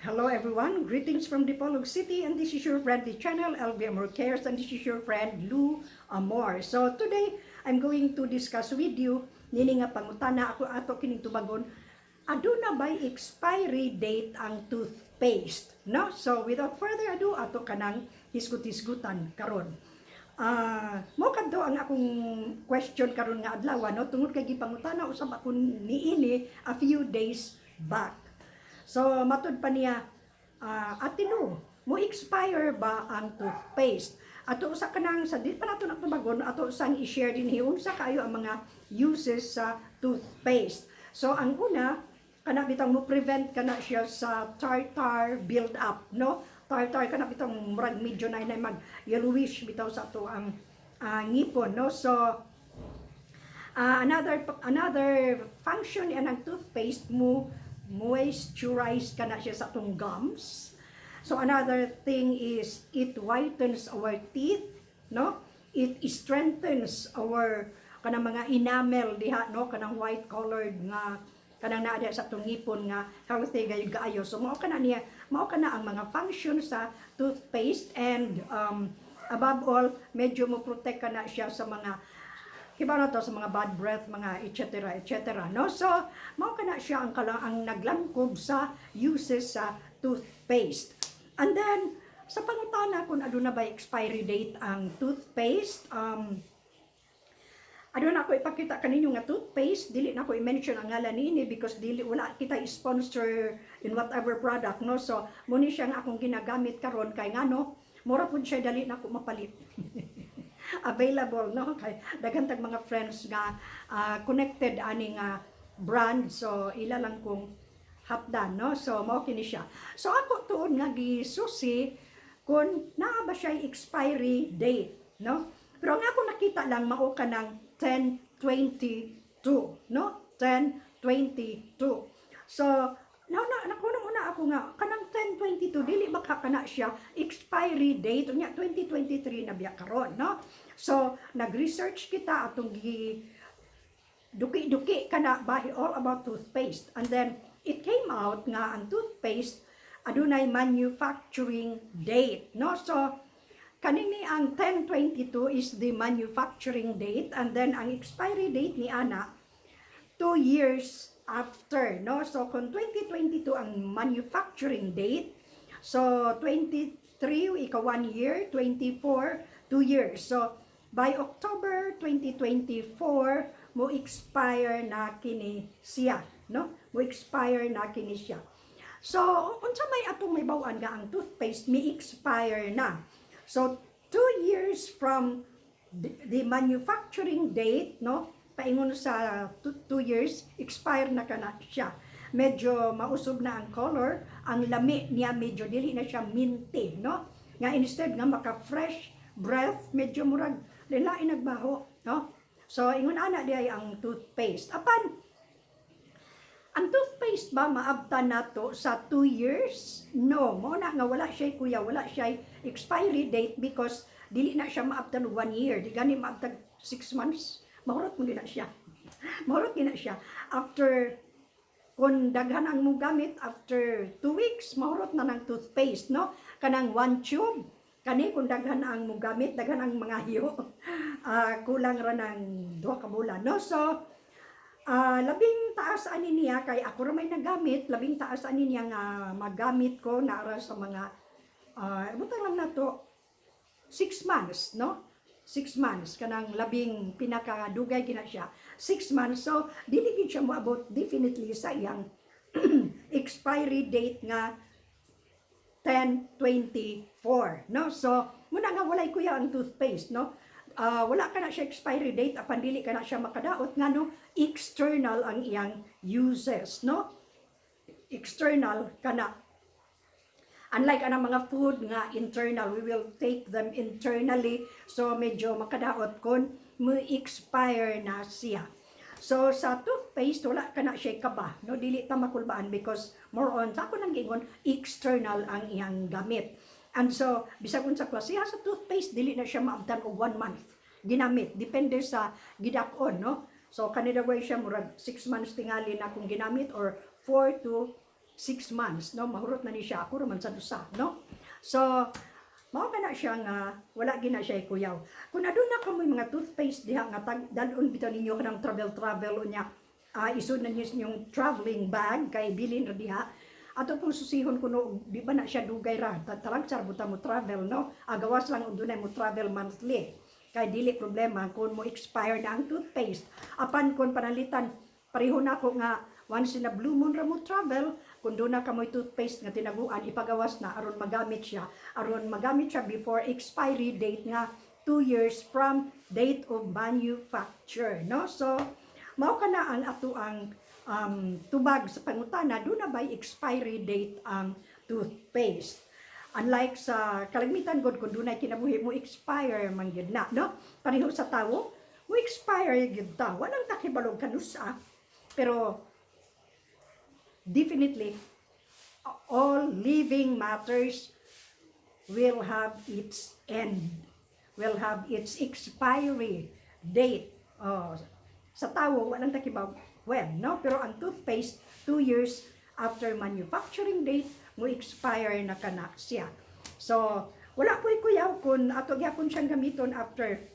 Hello everyone, greetings from Dipolog City, and this is your friendly channel, Amor Cares, and this is your friend Lou Amor. So today, I'm going to discuss with you, nini nga pangutana ako ato kining tubagon, aduna bay expiry date ang toothpaste, no? So without further ado, ato kanang hisgut-hisgutan karon. Mo kadto ang akong question karon nga adlaw, no? Tungod kay gipangutana usab ako niini a few days back. So, matud pa niya, Ate Lu, mo expire ba ang toothpaste? Ato usa kanang sa di pa nato natubagon, ato usang i-share din unsa kayo ang mga uses sa toothpaste. So, ang una, kana bitang mo prevent kana siya sa tartar build up, no? Tartar kana bitang murag medyo na mag yellowish bitaw sa ato ang ngipon, no? So, another function yan ang toothpaste mo moisturize ka na siya sa atong gums. So another thing is it whitens our teeth, no? It strengthens our kanang mga enamel diha, no? Kanang white colored nga kanang naa sa atong ngipon nga healthy gayud kaayo. So mao kana ang mga function sa toothpaste, and above all medyo mo protect kana siya sa mga kiba na to sa mga bad breath, mga etc. no? So, mao kana siya ang naglangkob sa uses sa toothpaste. And then, sa pangutana kung aduna ba expiry date ang toothpaste, aduna ako ipakita kaninyo nga toothpaste, dili na ako i-mention ang ngalan niini because dili wala kita i-sponsor in whatever product, no? So, muni siya nga akong ginagamit karon kay ngano, mura pud siya dali na ako mapalit. Available, no? Kay daghan tag mga friends nga connected ani nga brand, so ila lang kung hapdan, no? So mao kini siya. So ako tuod nga gisusi kung naa ba siya expiry date, no? Pero ang ako nakita lang mao kanang 10/22, no? 10/22. So nakuha muna ako nga kanang 10/22 dili baka kana siya expiry date unya 2023 na biya karon, no? So nag-research kita atong duki-duki kana ba all about toothpaste, and then it came out nga ang toothpaste adunay manufacturing date, no? So kanini ang 10/22 is the manufacturing date, and then ang expiry date ni ana 2 years after, no? So kung 2022 ang manufacturing date, so 23 ika 1 year, 24 2 years. So by October 2024 mo expire na kini siya, no? Mo expire na kini siya. So unsa may atong may baw-an nga ang toothpaste mi expire na. So 2 years from the manufacturing date, no? Paingon sa 2 years, expire na kana siya. Medyo mausog na ang color, ang lami niya medyo dili na siya minty, no? Nga instead nga maka-fresh breath, medyo murag lilain nagbaho, no? So ingon ana diay ang toothpaste. Apan ang toothpaste ba maabtan nato sa 2 years? No, mo na nga wala siya kuya, wala siya expiry date because dili na siya maabtan 1 year, di gani maabtan 6 months. Mahurot mo gina siya. Mahurot gina siya. After, kung daghan ang mo gamit, after 2 weeks, mahurot na ng toothpaste, no? Kanang 1 tube. Kani, kung daghan ang mo gamit, daghan ang mga hiyo. Kulang ra ng 2 ka bulan, no? So, labing taas ani niya, kay ako ra may nagamit, labing taas ani niya nga magamit ko, naara sa mga, butang lang na to, 6 months, no? 6 months, kanang labing pinakadugay gina siya. 6 months, so dili gid siya moabot definitely sa iyang expiry date nga 10/24, no? So muna nga walay kuya ang toothpaste, no? Wala ka na siya expiry date, apan dili ka na siya makadaot nga, no? External ang iyang uses, no? External kana. Unlike anang mga food nga internal, we will take them internally. So medyo makadaot kon mo expire na siya. So sa toothpaste wala ka na siya kaba, no? Dili ta makulbaan because more on sa ako nang gingon external ang iyang gamit. And so bisag unsa klase sa toothpaste dili na siya maabtan og 1 month ginamit, depende sa gidakon, no? So kanina way siya murag 6 months tingali na kung ginamit or 4 to 6 months, no? Mahurot na ni siya, ako raman sa dusa, no? So, mao ka na siya nga, wala gina siya ikuyaw. Kung adun na kamoy mga toothpaste diha nga dalon bitaw ninyo kanang travel unya, isud na niyo yung traveling bag kay bilin ra diha. Ato pong susihon kuno di ba na siya dugay ra, tarang buta mo travel, no? Agawas lang dunay mo travel monthly. Kay dili problema kung mo expire na ang toothpaste. Apan kung panalitan, pareho na ko nga once in a blue moon ra mo travel, kung doon na kamoy toothpaste nga tinaguan, ipagawas na aron magamit siya. Aron magamit siya before expiry date nga 2 years from date of manufacture, no? So, mao ka na ang ato ang tubag sa pangutana, doon na by expiry date ang toothpaste. Unlike sa kalagmitan god kung dunay kinabuhi mo expire man gyud na, no? Pareho sa tawo, mo expire gyud ta. Walang takibalog kanusa. Pero definitely all living matters will have its end, will have its expiry date. Sa tawo walang takibalog, no? Pero ang toothpaste 2 years after manufacturing date mo expire na kana siya. So, wala po ikuyaw kung ato gyapon siyang gamiton after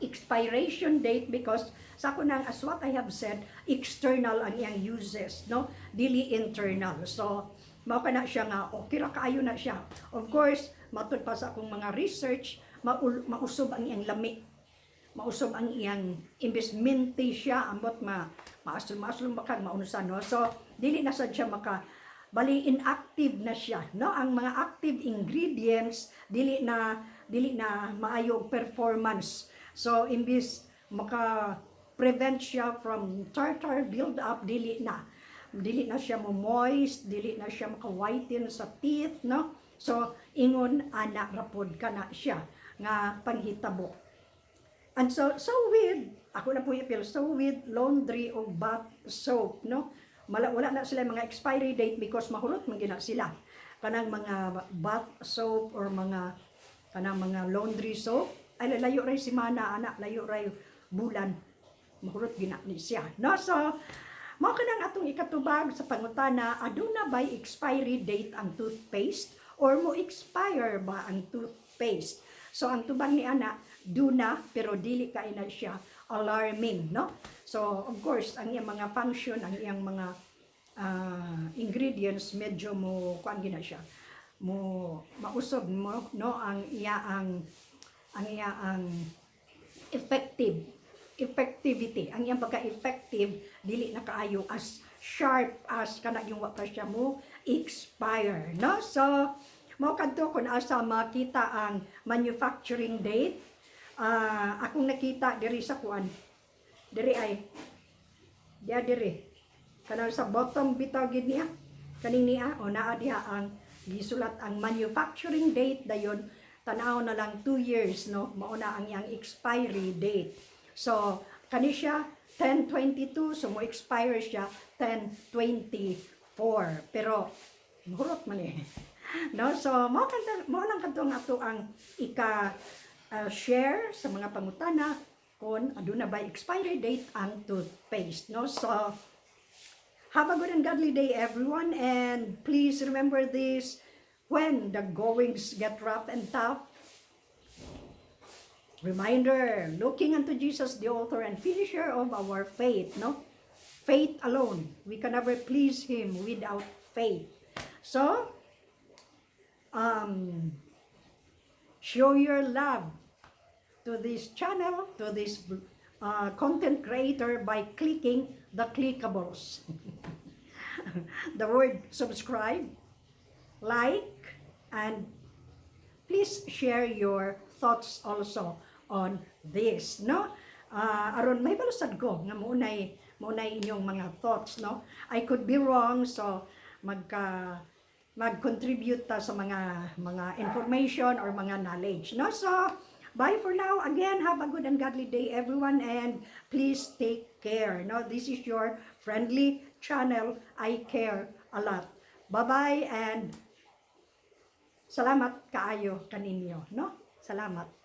expiration date because sa kunang as what I have said, external ang iyang uses, no? Dili internal. So, mao kana siya nga okay ra kaayo na siya. Of course, matud pa sa akong mga research, mausob ang iyang lami. Mausob ang iyang imbes minty siya ambot maasul bakag maunusan, no? So, dili na sad siya bali inactive na siya, no? Ang mga active ingredients dili na maayo performance. So imbis prevent siya from tartar build up, dili na siya mo moist, dili na siya whiten sa teeth, no? So ingon ana rapod kana siya nga panghitabo. And so with ako na po ipil, so with laundry o bath soap, no? Wala na sila mga expiry date because mahurot man gina sila. Kanang mga bath soap or kanang mga laundry soap, ay layo ray simana ana, layo ray bulan. Mahurot gina ni siya. No, so mao kanang atong ikatubag sa pangutana, aduna by expiry date ang toothpaste or mo expire ba ang toothpaste? So ang tubag ni ana, duna pero dili kay na siya alarming, no? So, of course, ang iyang mga function, ang iyang mga ingredients, medyo mo, kuan gina siya, mausob mo, no? Ang iyaang effectivity, ang iyang pagka-effective, dili na kaayo as sharp as kana yung wapa siya mo expire, no? So, mao kadto kun asa makita ang manufacturing date, akong nakita diri sa kuan, diri kanang sa bottom bitaw gid niya kaning niya o naa diha ang gisulat ang manufacturing date dayon, tanaw na lang 2 years, no? Mao na ang iyang expiry date. So kani siya 10/22, so mo expire siya 10/24, pero mahurot man no? So mao lang kadtong ato ang share sa mga pangutana kung aduna by expiry date ang toothpaste, no? So have a good and godly day everyone, and please remember this: when the goings get rough and tough, reminder, looking unto Jesus, the author and finisher of our faith, no? Faith alone, we can never please him without faith. So show your love to this channel, to this content creator by clicking the clickables. The word subscribe, like, and please share your thoughts also on this, no? Aron may balusad ko nga maunay inyong mga thoughts, no? I could be wrong, so mag-contribute ta sa mga information or mga knowledge, no? So bye for now. Again, have a good and godly day everyone, and please take care, no? This is your friendly channel, I care a lot. Bye-bye, and salamat kaayo kaninyo, no? Salamat.